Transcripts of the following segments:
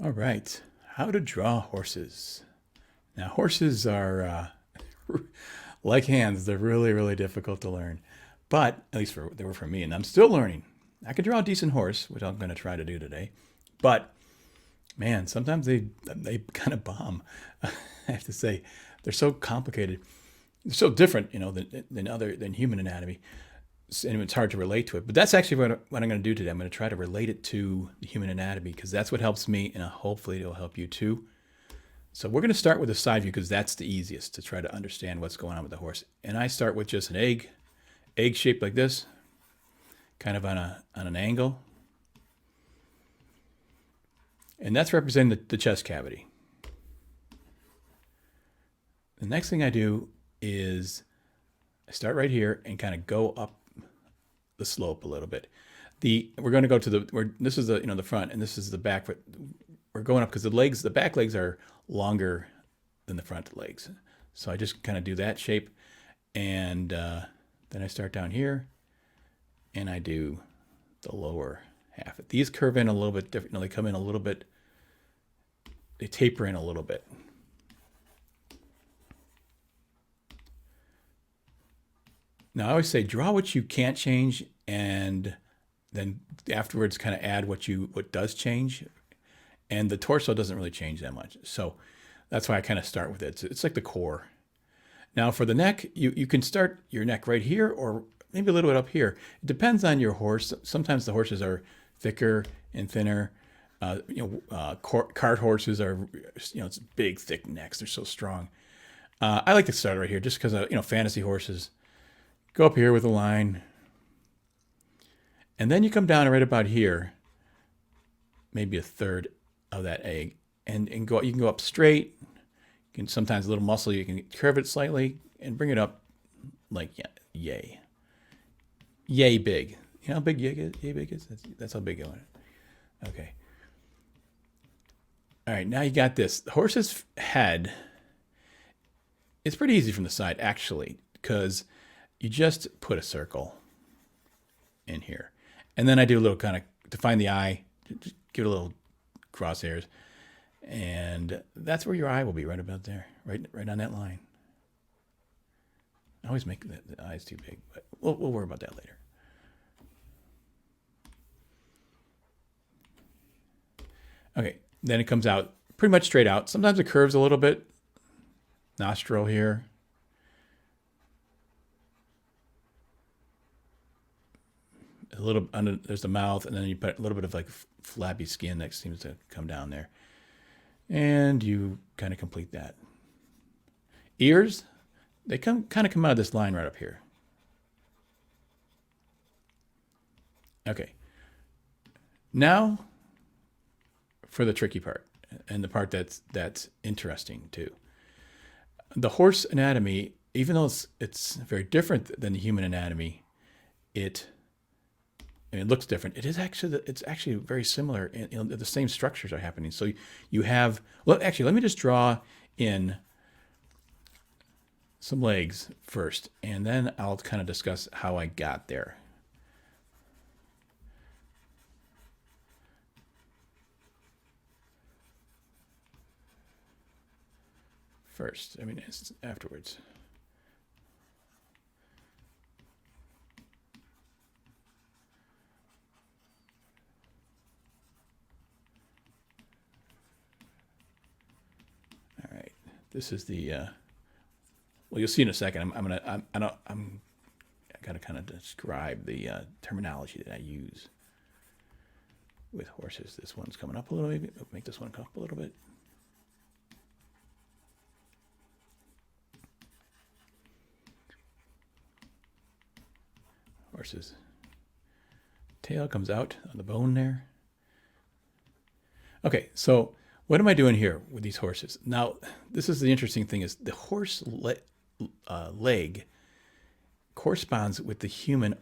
All right, how to draw horses. Now, horses are like hands. They're really, really difficult to learn. But at least they were for me, and I'm still learning. I can draw a decent horse, which I'm going to try to do today. But man, sometimes they kind of bomb. I have to say, they're so complicated. They're so different, than human anatomy, and it's hard to relate to it. But that's actually what I'm going to do today. I'm going to try to relate it to the human anatomy because that's what helps me, and hopefully it'll help you too. So we're going to start with the side view because that's the easiest to try to understand what's going on with the horse. And I start with just an egg shaped like this, kind of on an angle. And that's representing the chest cavity. The next thing I do is I start right here and kind of go up the slope a little bit. We're going to go to this is the front and this is the back. But we're going up because the back legs are longer than the front legs. So I just kind of do that shape, and then I start down here, and I do the lower half. These curve in a little bit different. They come in a little bit. They taper in a little bit. Now I always say draw what you can't change, and then afterwards kind of add what does change. And the torso doesn't really change that much. So that's why I kind of start with it. It's like the core. Now for the neck, you can start your neck right here or maybe a little bit up here. It depends on your horse. Sometimes the horses are thicker and thinner. Cart horses are, it's big, thick necks. They're so strong. I like to start right here just because, fantasy horses go up here with a line. And then you come down right about here, maybe a third of that egg, and go. You can go up straight. You can sometimes a little muscle. You can curve it slightly and bring it up, like yay big. You know how big yay big is? That's how big you want it. Okay. All right. Now you got this. The horse's head. It's pretty easy from the side actually, because you just put a circle in here, and then I do a little kind of define the eye, just give it a little crosshairs, and that's where your eye will be, right about there, right on that line. I always make the eyes too big, but we'll worry about that later. Okay, then it comes out pretty much straight out. Sometimes it curves a little bit. Nostril here. A little under, there's the mouth, and then you put a little bit of like flabby skin that seems to come down there. And you kind of complete that. Ears, they kind of come out of this line right up here. Okay. Now for the tricky part, and the part that's interesting too. The horse anatomy, even though it's very different than the human anatomy, it looks different. It's actually very similar. The same structures are happening. So you have, well, actually, let me just draw in some legs first, and then I'll kind of discuss how I got there. First, it's afterwards. All right, this is the. Well, you'll see in a second. I got to kind of describe the terminology that I use with horses. This one's coming up a little bit. Make this one come up a little bit. Horse's tail comes out on the bone there. Okay, so what am I doing here with these horses? Now, this is the interesting thing: is the horse leg corresponds with the human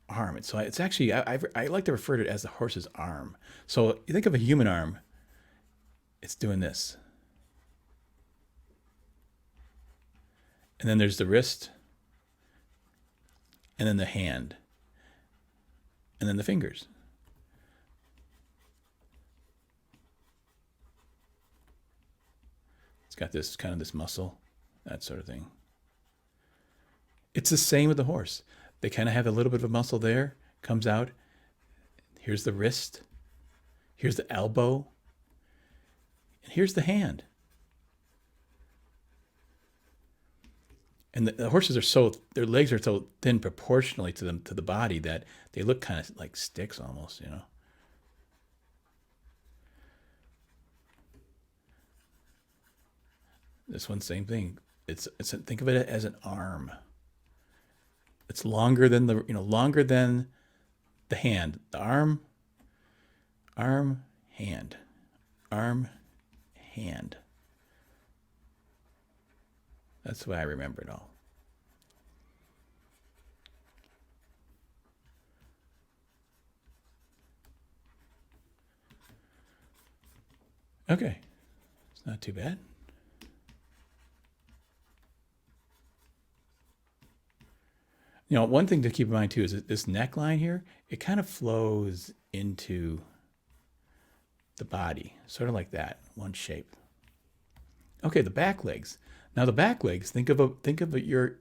arm. And so it's actually I like to refer to it as the horse's arm. So you think of a human arm, it's doing this, and then there's the wrist, and then the hand, and then the fingers. got this kind of this muscle, that sort of thing. It's the same with the horse. They kind of have a little bit of a muscle there, comes out. Here's the wrist. Here's the elbow. And here's the hand. And the horses are their legs are so thin proportionally to the body that they look kind of like sticks almost, you know. This one, same thing. Think of it as an arm. It's longer than longer than the hand. The arm, hand, arm, hand. That's the way I remember it all. Okay, it's not too bad. You know, one thing to keep in mind too is that this neckline here, it kind of flows into the body, sort of like that, one shape. Okay, the back legs. Now the back legs, think of your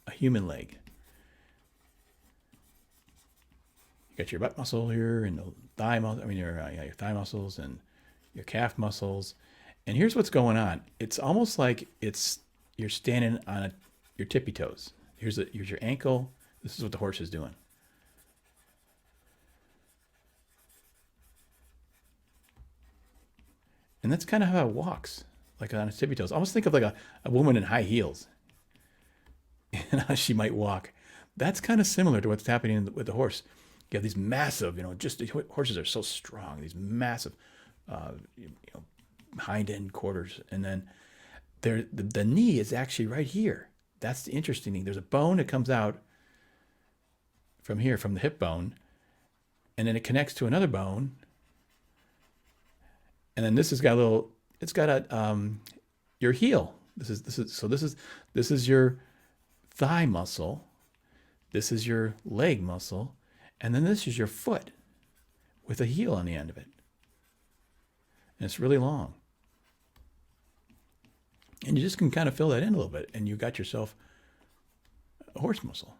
a human leg. You got your butt muscle here and the thigh muscle. I mean your thigh muscles and your calf muscles. And here's what's going on. It's almost like you're standing on your tippy toes. Here's your ankle. This is what the horse is doing. And that's kind of how it walks, like on its tippy toes. Almost think of like a woman in high heels and how she might walk. That's kind of similar to what's happening with the horse. You have these massive, just the horses are so strong, these massive, hind end quarters. And then the knee is actually right here. That's the interesting thing. There's a bone that comes out from here, from the hip bone, and then it connects to another bone. And then this has got your heel. This is your thigh muscle. This is your leg muscle. And then this is your foot with a heel on the end of it. And it's really long. And you just can kind of fill that in a little bit, and you got yourself a horse muscle.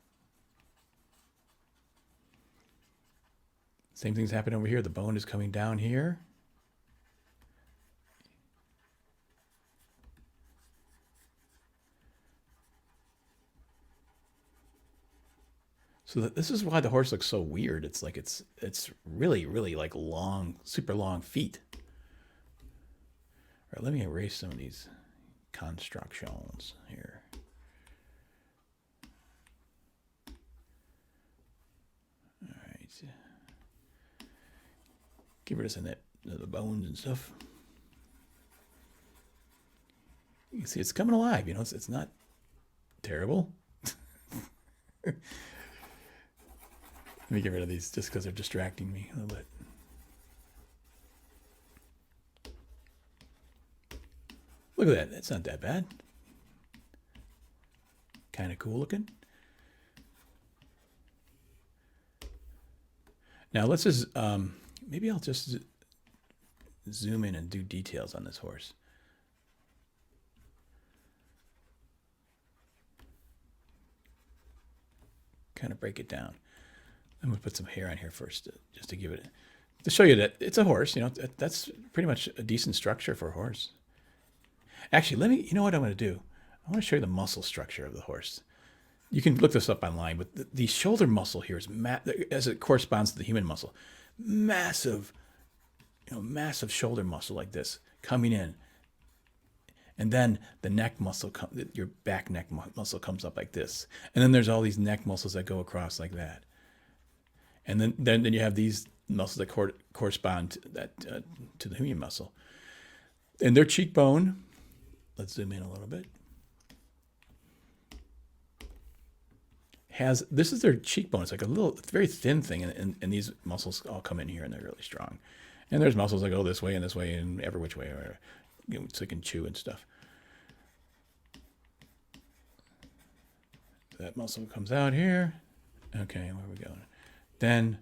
Same thing's happening over here. The bone is coming down here. So this is why the horse looks so weird. It's like it's really, really like long, super long feet. All right, let me erase some of these constructions here. All right. Get rid of some of the bones and stuff. You can see it's coming alive. It's not terrible. Let me get rid of these just because they're distracting me a little bit. Look at that. That's not that bad. Kind of cool looking. Now let's just, maybe I'll just zoom in and do details on this horse. Kind of break it down. I'm going to put some hair on here first just to give it, to show you that it's a horse. That's pretty much a decent structure for a horse. Actually, you know what I'm going to do? I want to show you the muscle structure of the horse. You can look this up online, but the shoulder muscle here is as it corresponds to the human muscle. Massive, massive shoulder muscle like this coming in. And then the neck muscle, your back neck muscle comes up like this. And then there's all these neck muscles that go across like that. And then you have these muscles that correspond to the human muscle. And their cheekbone, let's zoom in a little bit, this is their cheekbone. It's like it's a very thin thing. And these muscles all come in here and they're really strong. And there's muscles that go this way and every which way, or so you can chew and stuff. That muscle comes out here. Okay, where are we going? Then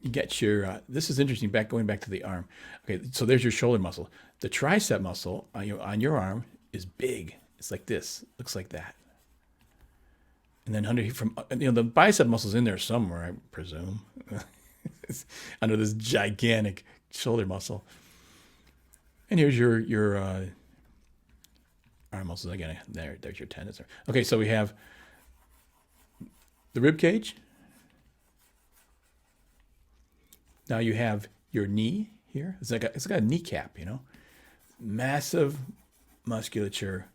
you get your, this is interesting, going back to the arm. Okay, so there's your shoulder muscle. The tricep muscle on your arm is big. It's like this, looks like that. And then the bicep muscle's in there somewhere, I presume. It's under this gigantic shoulder muscle. And here's your arm muscles again. There's your tendons. Okay, so we have the rib cage. Now you have your knee here. It's like a kneecap, massive musculature.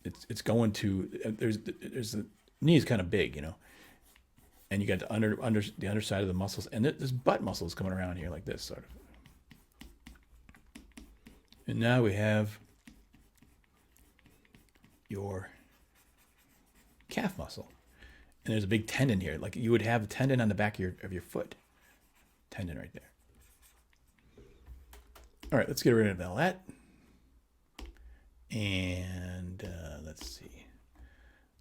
It's going to there's the knee is kind of big, and you got the underside of the muscles, and this butt muscles coming around here like this sort of. And now we have your calf muscle. And there's a big tendon here. Like you would have a tendon on the back of your foot. Tendon right there. All right, let's get rid of all that. And let's see.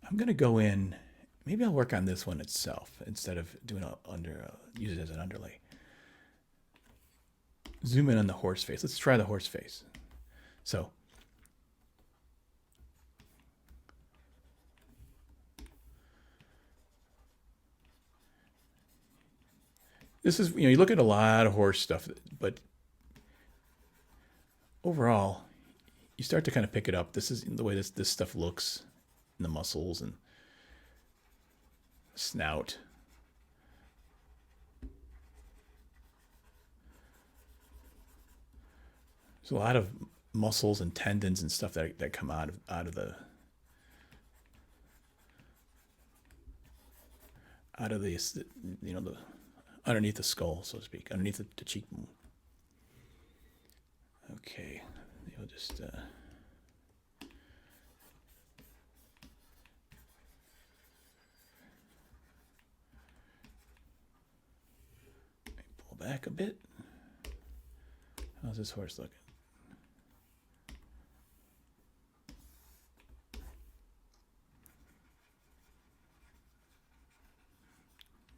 I'm going to go in. Maybe I'll work on this one itself instead of doing use it as an underlay. Zoom in on the horse face. Let's try the horse face. So this is, you look at a lot of horse stuff, but overall, you start to kind of pick it up. This is the way this stuff looks in the muscles and snout. There's a lot of muscles and tendons and stuff that come out of the the underneath the skull, so to speak, underneath the cheekbone. Okay, you'll just pull back a bit. How's this horse looking?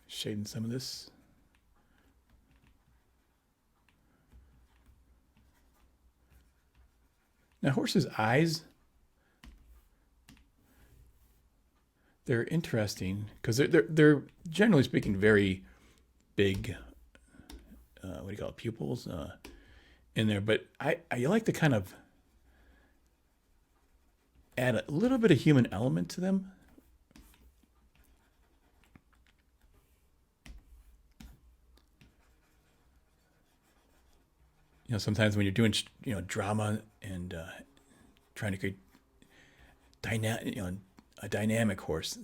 Shading some of this. Now, horses' eyes, they're interesting because they're generally speaking very big. What do you call it? Pupils in there, but I like to kind of add a little bit of human element to them. Sometimes when you're doing, drama and trying to create a dynamic horse,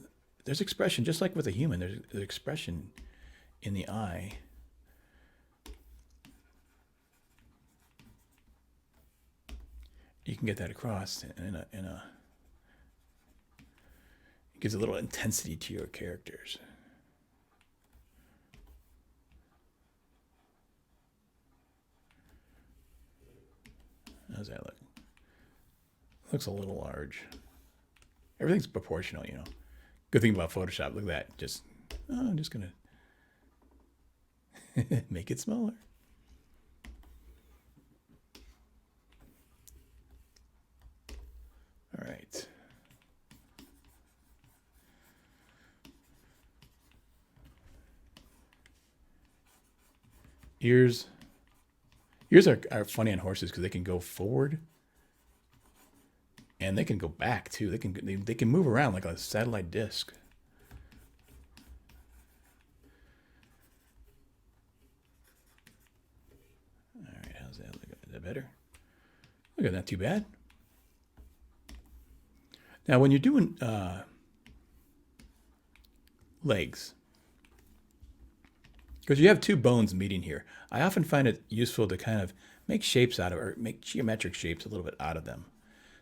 there's expression, just like with a human. There's expression in the eye. You can get that across it gives a little intensity to your characters. How's that look? Looks a little large. Everything's proportional, Good thing about Photoshop. Look at that. I'm just going to make it smaller. All right. Ears. Ears are funny on horses because they can go forward and they can go back too. They can move around like a satellite disc. All right, how's that look? Is that better? Look, not too bad. Now, when you're doing legs, because you have two bones meeting here, I often find it useful to kind of make shapes out of, or make geometric shapes a little bit out of them.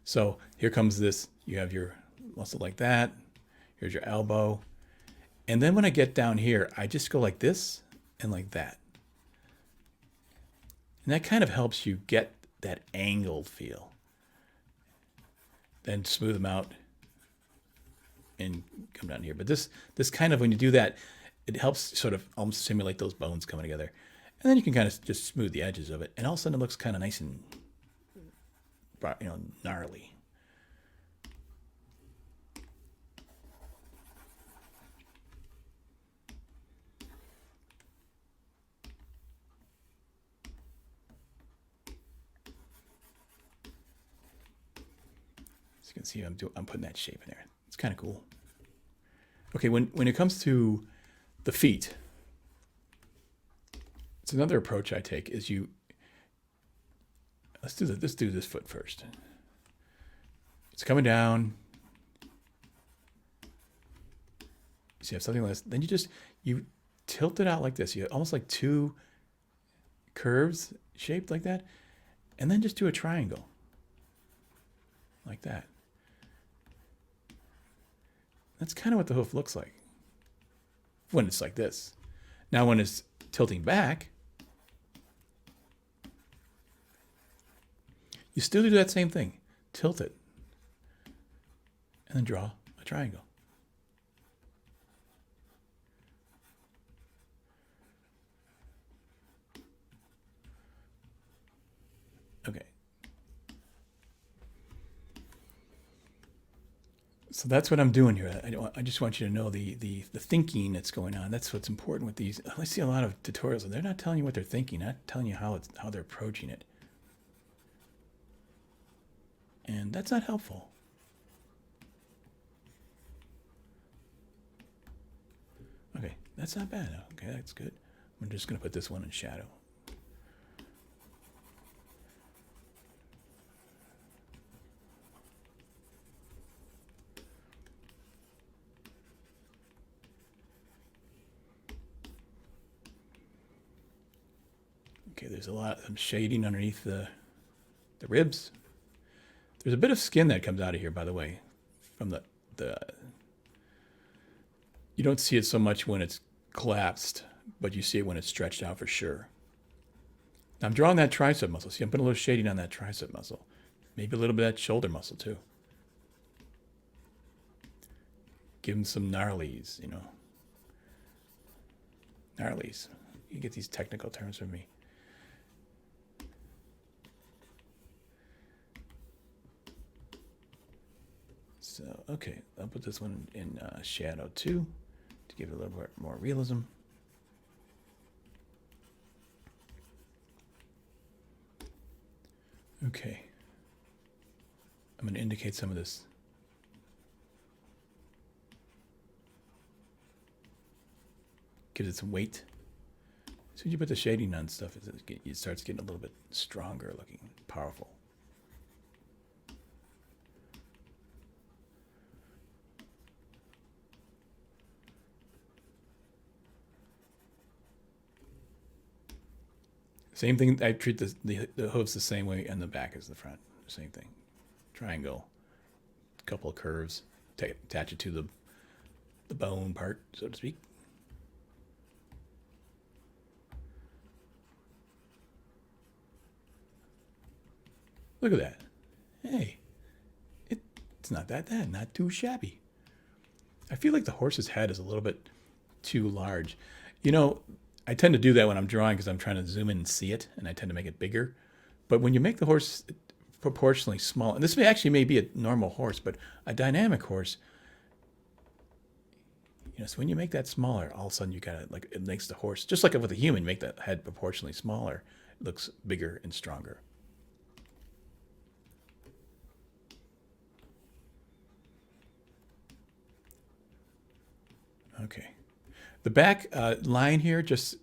So here comes this, you have your muscle like that, here's your elbow. And then when I get down here, I just go like this and like that. And that kind of helps you get that angled feel. Then smooth them out and come down here. But this kind of, when you do that, it helps sort of almost simulate those bones coming together. And then you can kind of just smooth the edges of it. And all of a sudden it looks kind of nice and, gnarly. As you can see, I'm putting that shape in there. It's kind of cool. Okay, when it comes to the feet, it's another approach I take is let's do this foot first. It's coming down. So you have something like this. Then you tilt it out like this. You have almost like two curves shaped like that. And then just do a triangle. Like that. That's kind of what the hoof looks like when it's like this. Now when it's tilting back, you still do that same thing. Tilt it. And then draw a triangle. Okay. So that's what I'm doing here. I just want you to know the thinking that's going on. That's what's important with these. I see a lot of tutorials, and they're not telling you what they're thinking, not telling you how they're approaching it. And that's not helpful. Okay, that's not bad. Okay, that's good. I'm just going to put this one in shadow. Okay, there's a lot of shading underneath the ribs. There's a bit of skin that comes out of here, by the way, from the you don't see it so much when it's collapsed, but you see it when it's stretched out for sure. Now I'm drawing that tricep muscle. See, I'm putting a little shading on that tricep muscle. Maybe a little bit of that shoulder muscle too. Give them some gnarlies, Gnarlies. You get these technical terms from me. So, okay, I'll put this one in shadow too to give it a little bit more realism. Okay. I'm going to indicate some of this. Gives it some weight. As soon as you put the shading on stuff, it starts getting a little bit stronger looking, powerful. Same thing. I treat the hooves the same way, and the back is the front. Same thing. Triangle. A couple of curves. Attach it to the bone part, so to speak. Look at that. Hey, it's not that bad. Not too shabby. I feel like the horse's head is a little bit too large. I tend to do that when I'm drawing because I'm trying to zoom in and see it, and I tend to make it bigger. But when you make the horse proportionally small, and this may be a normal horse, but a dynamic horse, so when you make that smaller, all of a sudden you gotta, it makes the horse, just like with a human, make the head proportionally smaller, it looks bigger and stronger. Okay. The back line here, just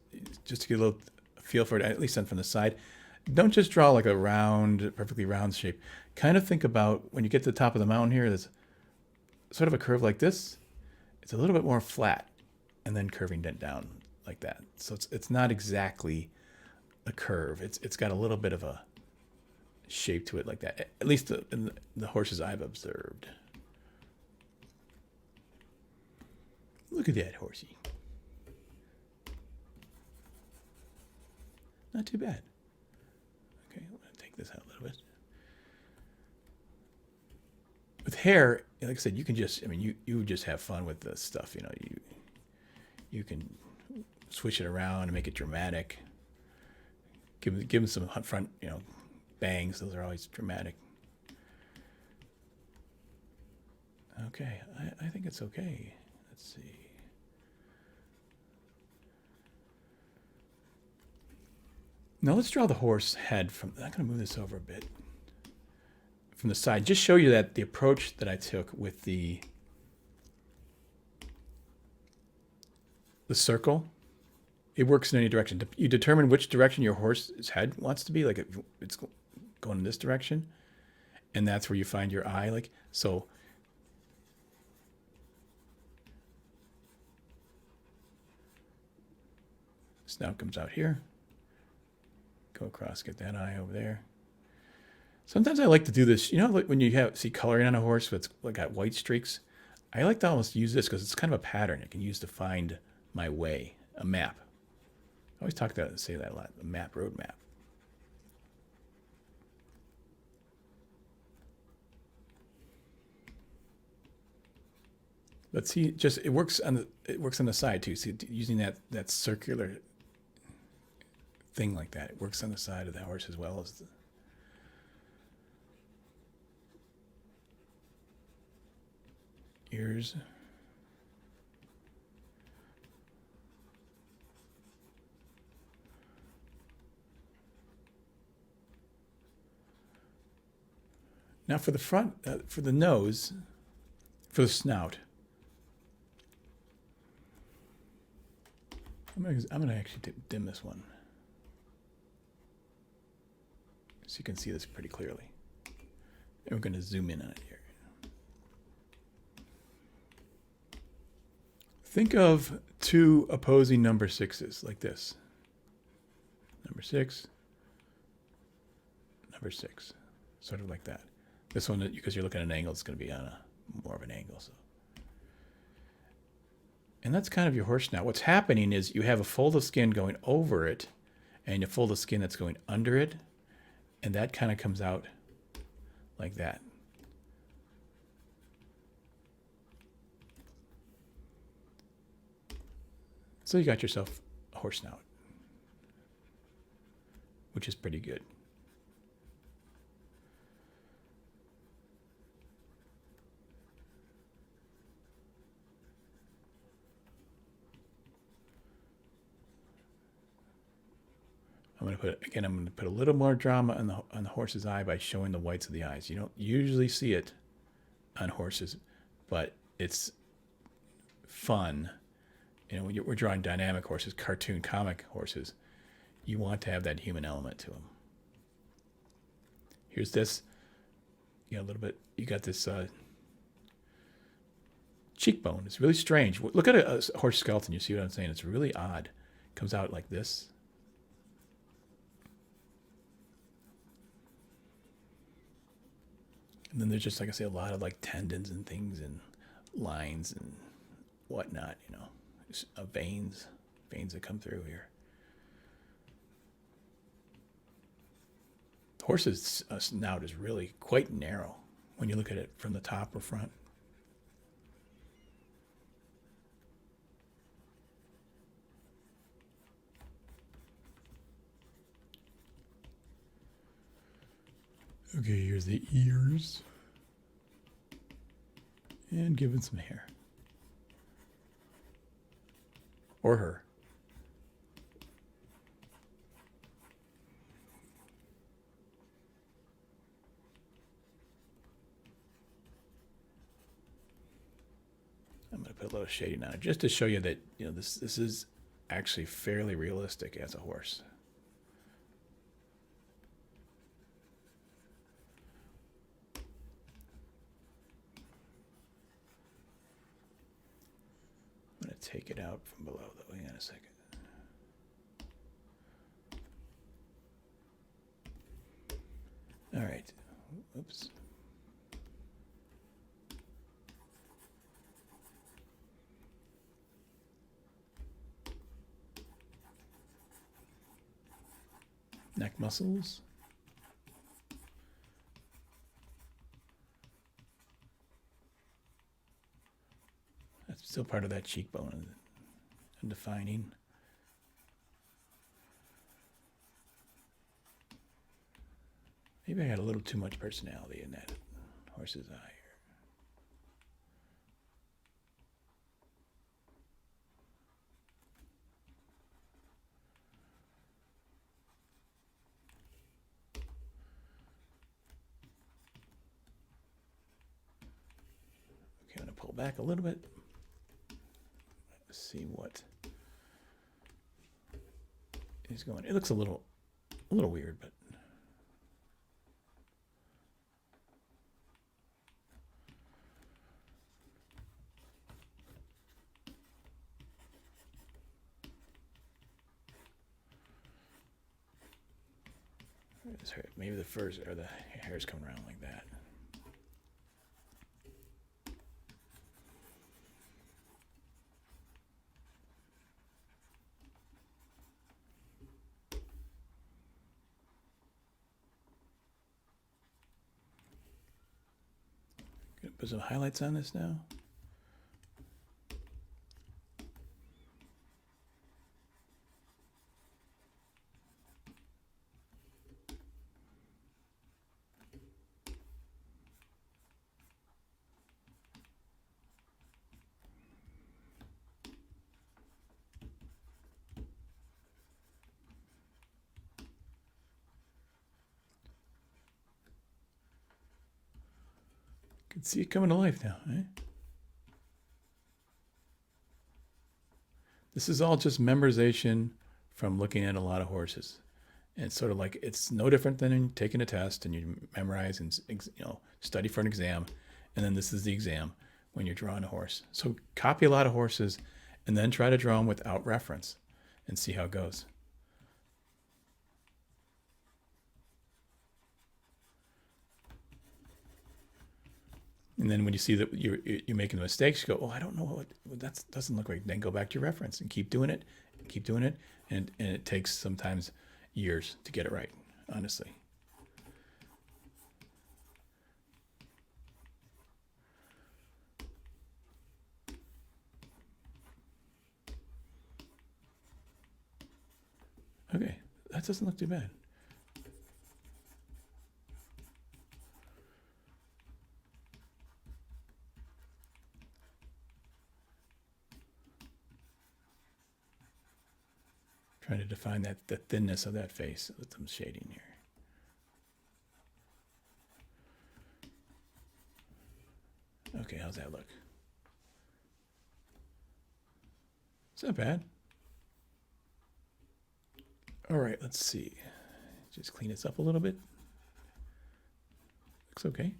to get a little feel for it, at least from the side, don't just draw like a round, perfectly round shape. Kind of think about when you get to the top of the mountain here, there's sort of a curve like this. It's a little bit more flat and then curving down like that. So it's not exactly a curve. It's got a little bit of a shape to it like that, at least in the horses I've observed. Look at that horsey. Not too bad. Okay, I'm going to take this out a little bit. With hair, like I said, you can just, you just have fun with this stuff. You can switch it around and make it dramatic. Give them some front, bangs. Those are always dramatic. Okay, I think it's okay. Let's see. Now let's draw the horse head from. I'm going to move this over a bit from the side. Just show you that the approach that I took with the circle, it works in any direction. You determine which direction your horse's head wants to be. Like it's going in this direction, and that's where you find your eye. Like so. Snout comes out here. Go across, get that eye over there. Sometimes I like to do this. Like when you see coloring on a horse that's got white streaks, I like to almost use this because it's kind of a pattern I can use to find my way, a map. I always say that a lot, a map, road map. But see, it works on the side too. See, using that circular thing like that, it works on the side of the horse as well as the ears. Now for the front, for the nose, for the snout, I'm gonna actually dim this one so you can see this pretty clearly. And we're gonna zoom in on it here. Think of two opposing number sixes like this. Number 6, number 6, sort of like that. This one, because you're looking at an angle, it's going to be on more of an angle. So, and that's kind of your horse snout. What's happening is you have a fold of skin going over it, and a fold of skin that's going under it, and that kind of comes out like that. So you got yourself a horse snout, which is pretty good. I'm going to put a little more drama on the horse's eye by showing the whites of the eyes. You don't usually see it on horses, but it's fun. When we're drawing dynamic horses, cartoon comic horses, you want to have that human element to them. Here's this, a little bit, you got this cheekbone. It's really strange. Look at a horse skeleton. You see what I'm saying? It's really odd. It comes out like this. And then there's just, like I say, a lot of like tendons and things and lines and whatnot, veins that come through here. The horse's snout is really quite narrow when you look at it from the top or front. Okay, here's the ears. And give it some hair. Or her. I'm going to put a little shading on it just to show you that this is actually fairly realistic as a horse. I'm going to take it out from below though. Hang on a second. All right. Oops. Neck muscles. That's still part of that cheekbone. and defining. Maybe I had a little too much personality in that horse's eye. Okay, I'm going to pull back a little bit. Let's see what is going. It looks a little weird, but maybe the furs or the hair's coming around like that. Gonna put some highlights on this now. Can see it coming to life now, eh? This is all just memorization from looking at a lot of horses. And it's sort of like, it's no different than taking a test and you memorize and study for an exam. And then this is the exam when you're drawing a horse. So copy a lot of horses and then try to draw them without reference and see how it goes. And then when you see that you're making the mistakes, you go, oh, I don't know that doesn't look right. Then go back to your reference and keep doing it, and it takes sometimes years to get it right, honestly. Okay, that doesn't look too bad. Trying to define the thinness of that face with some shading here. Okay, how's that look? It's not bad. All right, let's see. Just clean this up a little bit. Looks okay.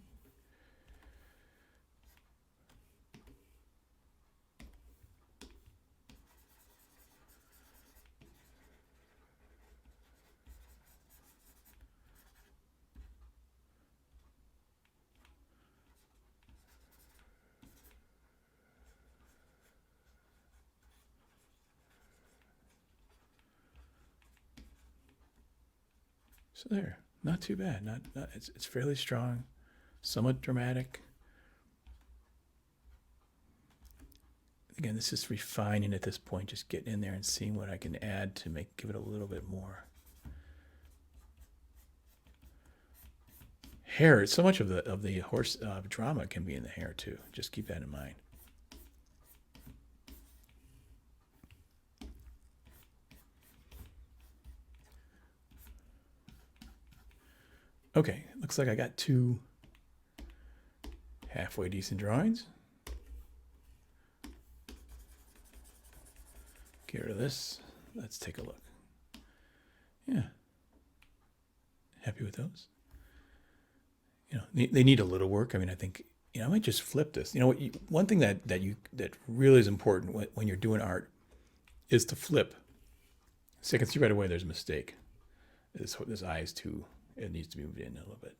So there, not too bad. Not it's fairly strong, somewhat dramatic. Again, this is refining at this point, just getting in there and seeing what I can add to give it a little bit more. Hair, so much of the horse drama can be in the hair too. Just keep that in mind. Okay, looks like I got 2 halfway decent drawings. Get rid of this. Let's take a look. Yeah. Happy with those. They need a little work. I mean, I think, I might just flip this. One thing that really is important when you're doing art is to flip. So I can see right away there's a mistake. This eye is too, it needs to be moved in a little bit.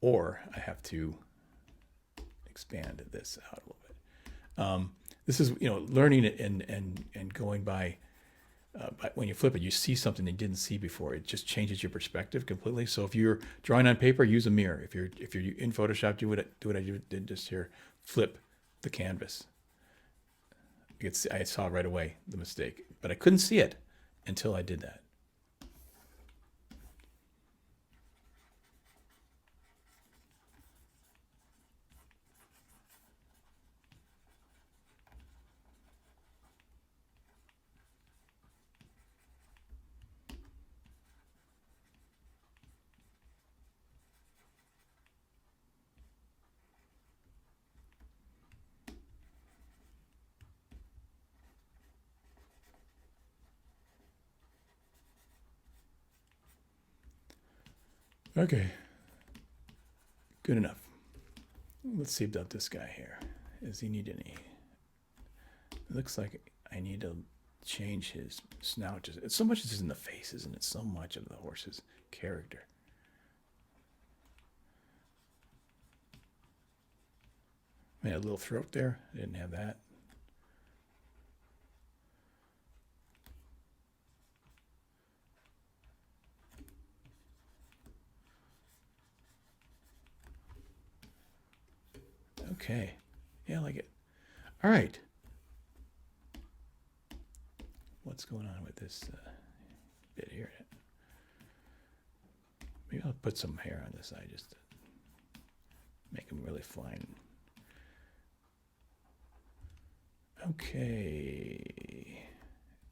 Or I have to expand this out a little bit. This is, learning it and going by when you flip it, you see something that you didn't see before. It just changes your perspective completely. So if you're drawing on paper, use a mirror. If you're in Photoshop, do what I did just here. Flip the canvas. I saw right away the mistake, but I couldn't see it until I did that. Okay, good enough. Let's see about this guy here. Does he need any? It looks like I need to change his snout. It's so much is in the face, isn't it? So much of the horse's character. I had a little throat there. I didn't have that. Okay. Yeah, I like it. All right. What's going on with this bit here? Maybe I'll put some hair on this side just to make him really fine. Okay.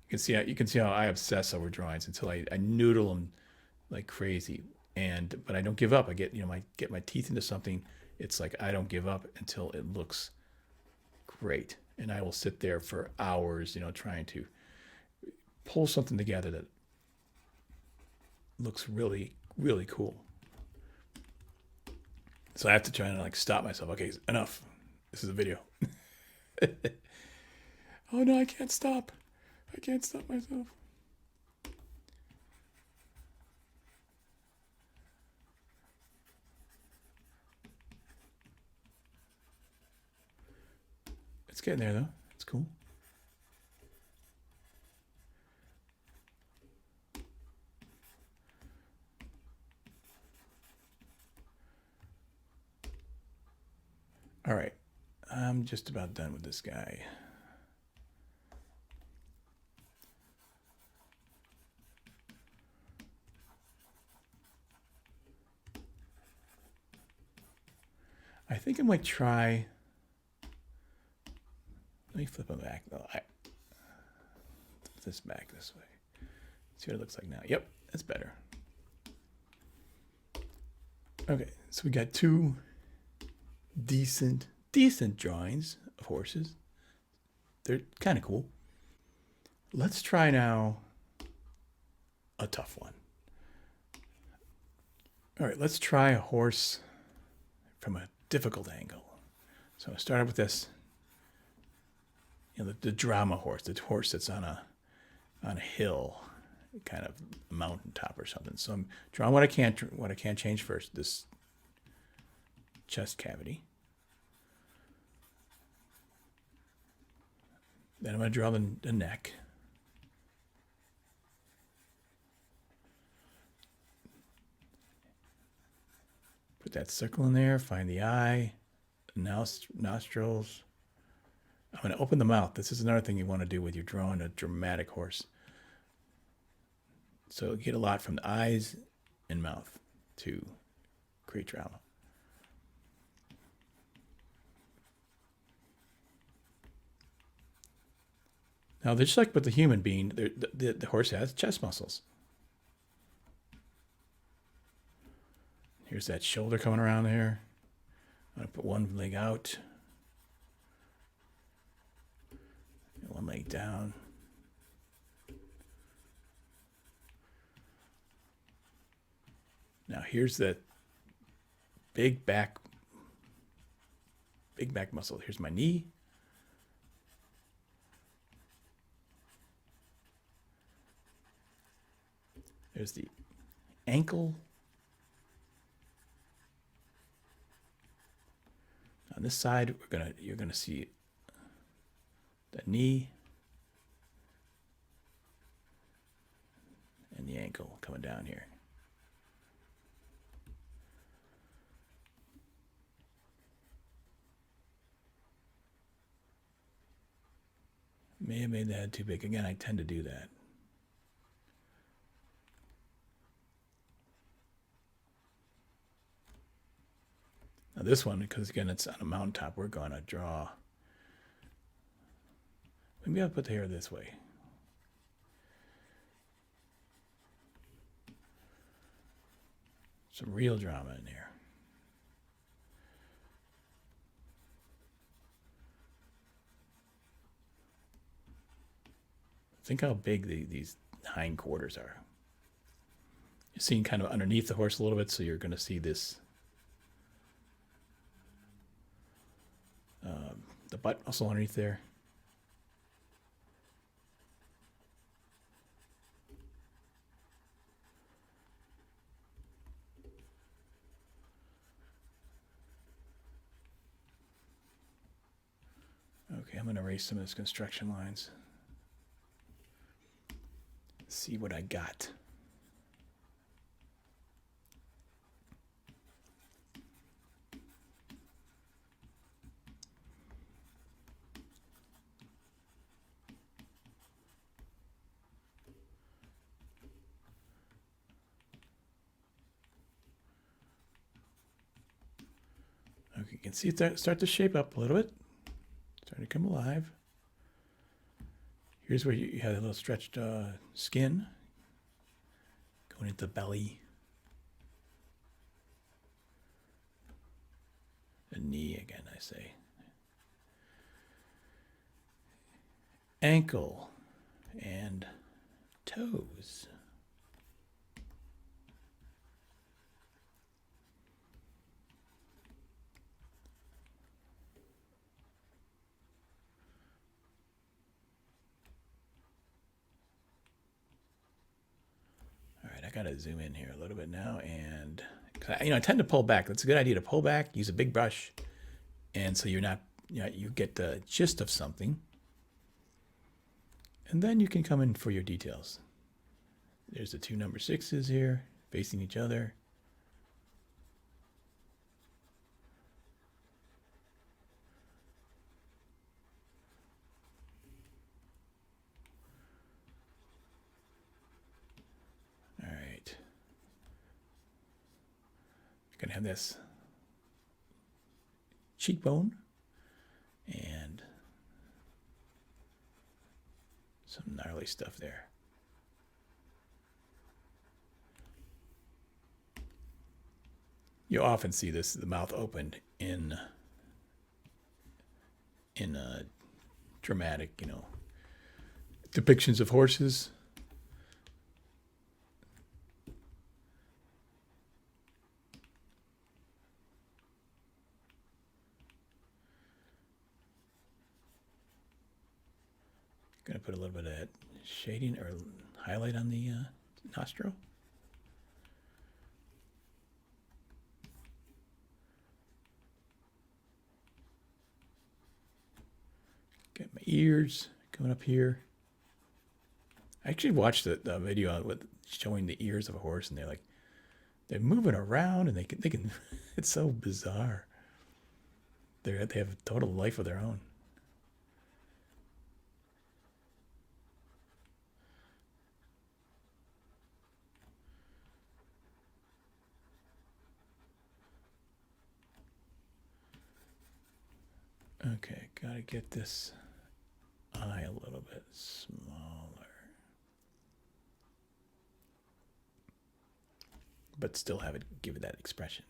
You can see how I obsess over drawings until I noodle them like crazy. But I don't give up. I get my teeth into something. It's like I don't give up until it looks great. And I will sit there for hours, trying to pull something together that looks really, really cool. So I have to try and like stop myself. Okay, enough. This is a video. Oh no, I can't stop. I can't stop myself. It's getting there though. It's cool. All right. I'm just about done with this guy. I think I might try. Let me flip it back though. Flip this back this way. See what it looks like now. Yep, that's better. Okay, so we got two decent drawings of horses. They're kind of cool. Let's try now a tough one. All right, let's try a horse from a difficult angle. So I started with this, the drama horse, the horse that's on a hill, kind of mountaintop or something. So I'm drawing what I can't change first. This chest cavity. Then I'm going to draw the neck. Put that circle in there, find the eye, nostrils. I'm going to open the mouth. This is another thing you want to do when you're drawing a dramatic horse. So you get a lot from the eyes and mouth to create drama. Now, just like with the human being, the horse has chest muscles. Here's that shoulder coming around there. I'm going to put one leg out. One leg down. Now here's the big back muscle. Here's my knee. There's the ankle. On this side, you're gonna see the knee and the ankle coming down here. May have made the head too big. Again, I tend to do that. Now this one, because again, it's on a mountaintop, we're going to draw. Maybe I'll put the hair this way. Some real drama in there. Think how big these hind quarters are. You're seeing kind of underneath the horse a little bit, so you're going to see this. The butt also underneath there. Okay, I'm going to erase some of those construction lines. See what I got. Okay, you can see it start to shape up a little bit. Starting to come alive. Here's where you have a little stretched skin going into the belly. The knee again, I say. Ankle and toes. I gotta zoom in here a little bit now, and I tend to pull back. That's a good idea to pull back, use a big brush, and so you're not, you get the gist of something, and then you can come in for your details. There's the two number 6s here facing each other. Gonna have this cheekbone and some gnarly stuff there. You often see this, the mouth opened in dramatic, depictions of horses. Going to put a little bit of that shading or highlight on the nostril. Get my ears coming up here. I actually watched the video with showing the ears of a horse, and they're moving around, and they can it's so bizarre. They have a total life of their own. Okay, gotta get this eye a little bit smaller, but still give it that expression.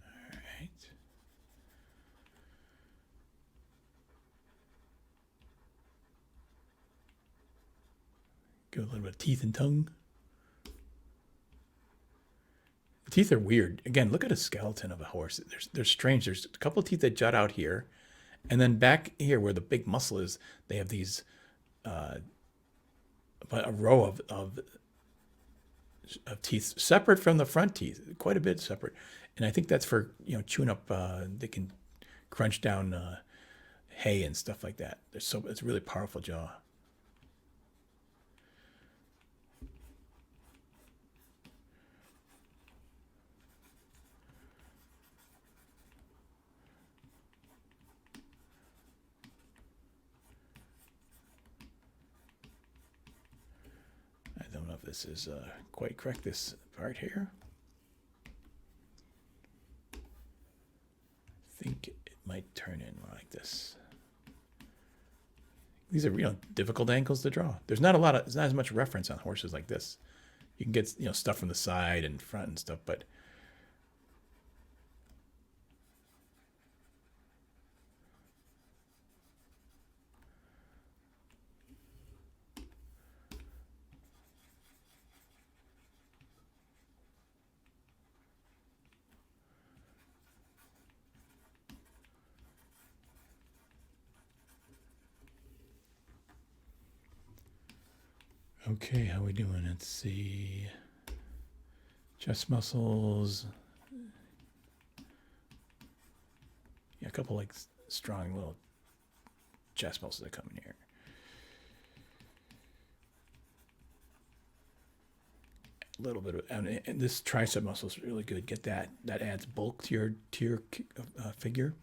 All right. Give it a little bit of teeth and tongue. Teeth are weird. Again, look at a skeleton of a horse. They're strange. There's a couple of teeth that jut out here, and then back here where the big muscle is, they have these a row of teeth separate from the front teeth, quite a bit separate. And I think that's for chewing up. They can crunch down hay and stuff like that. It's a really powerful jaw. if this is quite correct, this part here. I think it might turn in more like this. These are, difficult angles to draw. There's not as much reference on horses like this. You can get, stuff from the side and front and stuff, but okay, how we doing? Let's see. Chest muscles. Yeah, a couple like strong little chest muscles that come in here. A little bit of, and this tricep muscle is really good. Get that. That adds bulk to your figure.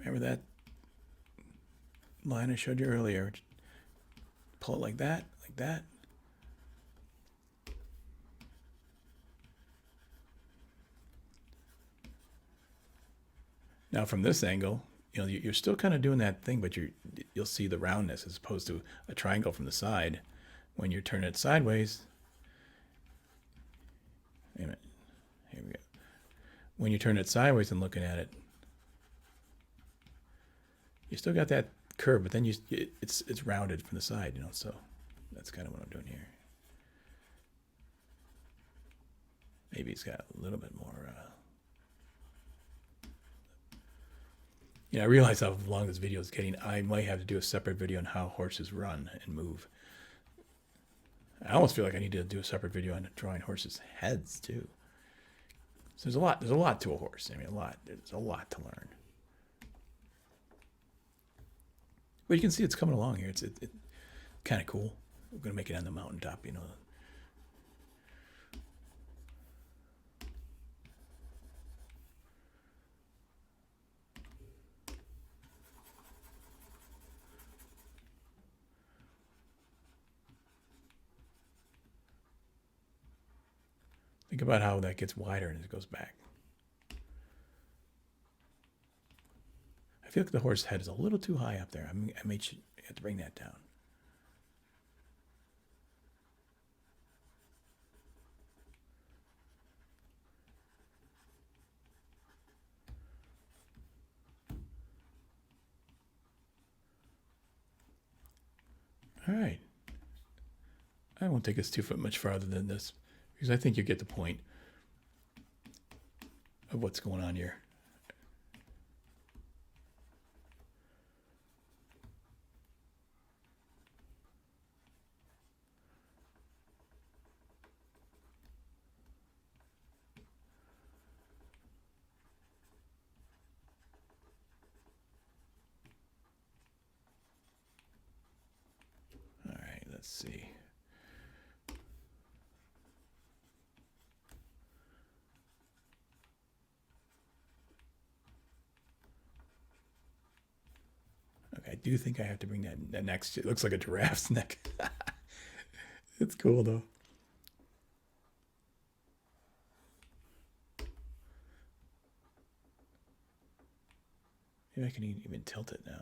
Remember that line I showed you earlier? Pull it like that, like that. Now from this angle, you're still kind of doing that thing, but you'll see the roundness as opposed to a triangle from the side. When you're turning it sideways, wait a minute, here we go. When you turn it sideways and looking at it, you still got that curve, but then it's rounded from the side, so that's kind of what I'm doing here. Maybe it's got a little bit more, I realize how long this video is getting. I might have to do a separate video on how horses run and move. I almost feel like I need to do a separate video on drawing horses' heads too. So there's a lot to a horse. There's a lot to learn. But you can see it's coming along here. It's kind of cool. We're going to make it on the mountaintop, Think about how that gets wider and it goes back. I feel like the horse head is a little too high up there. I may have to bring that down. All right. I won't take us too much farther than this because I think you get the point of what's going on here. All right, let's see. Okay, I do think I have to bring that next. It looks like a giraffe's neck. It's cool though. Maybe I can even tilt it now.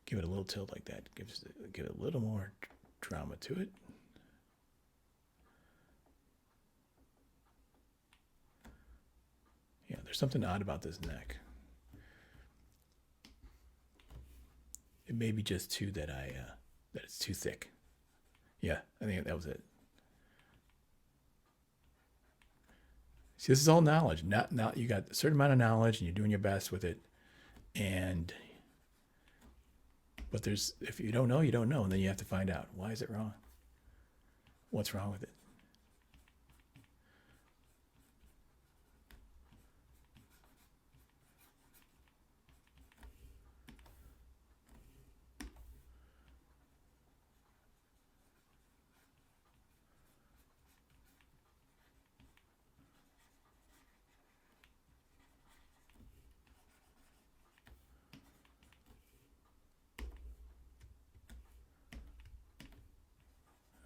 Give it a little tilt like that. Give it a little more drama to it. Yeah, there's something odd about this neck. It may be just too that it's too thick. Yeah, I think that was it. See, this is all knowledge. Now you got a certain amount of knowledge, and you're doing your best with it. But if you don't know, you don't know, and then you have to find out why is it wrong. What's wrong with it?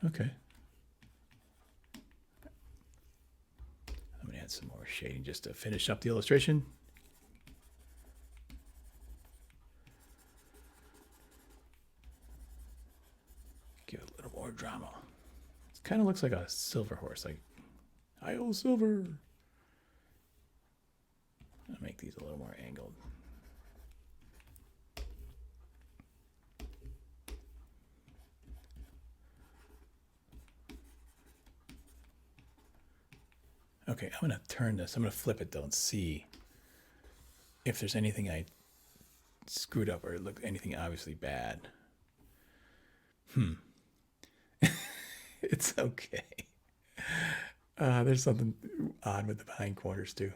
Okay. I'm going to add some more shading just to finish up the illustration. Give it a little more drama. It kind of looks like a silver horse, like Isle Silver. I'll make these a little more angled. Okay, I'm going to turn this. I'm going to flip it though and see if there's anything I screwed up or look anything obviously bad. It's okay. There's something odd with the behind quarters too.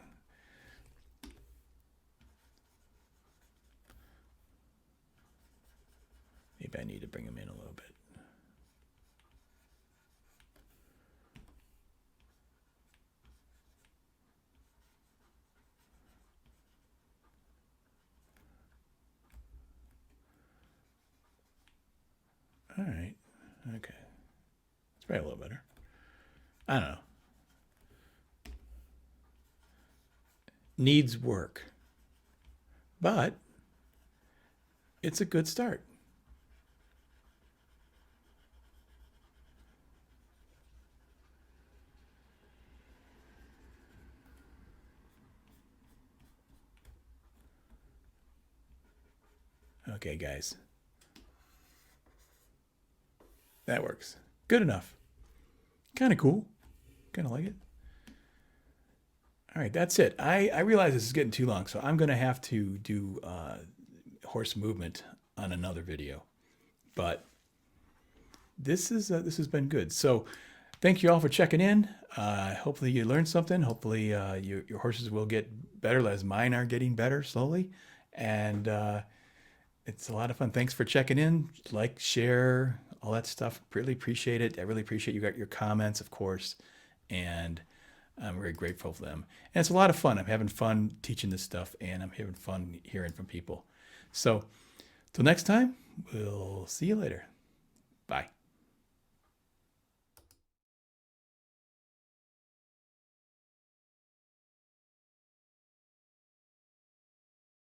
Maybe I need to bring them in a little bit. All right. Okay. It's probably a little better. I don't know. Needs work. But it's a good start. Okay, guys. That works. Good enough. Kind of cool. Kind of like it. All right, that's it. I realize this is getting too long, so I'm going to have to do horse movement on another video. But this has been good. So thank you all for checking in. Hopefully you learned something. Hopefully your horses will get better as mine are getting better slowly. And it's a lot of fun. Thanks for checking in. Like, share, all that stuff. Really appreciate it. I really appreciate you got your comments, of course. And I'm very grateful for them. And it's a lot of fun. I'm having fun teaching this stuff, and I'm having fun hearing from people. So till next time, we'll see you later. Bye.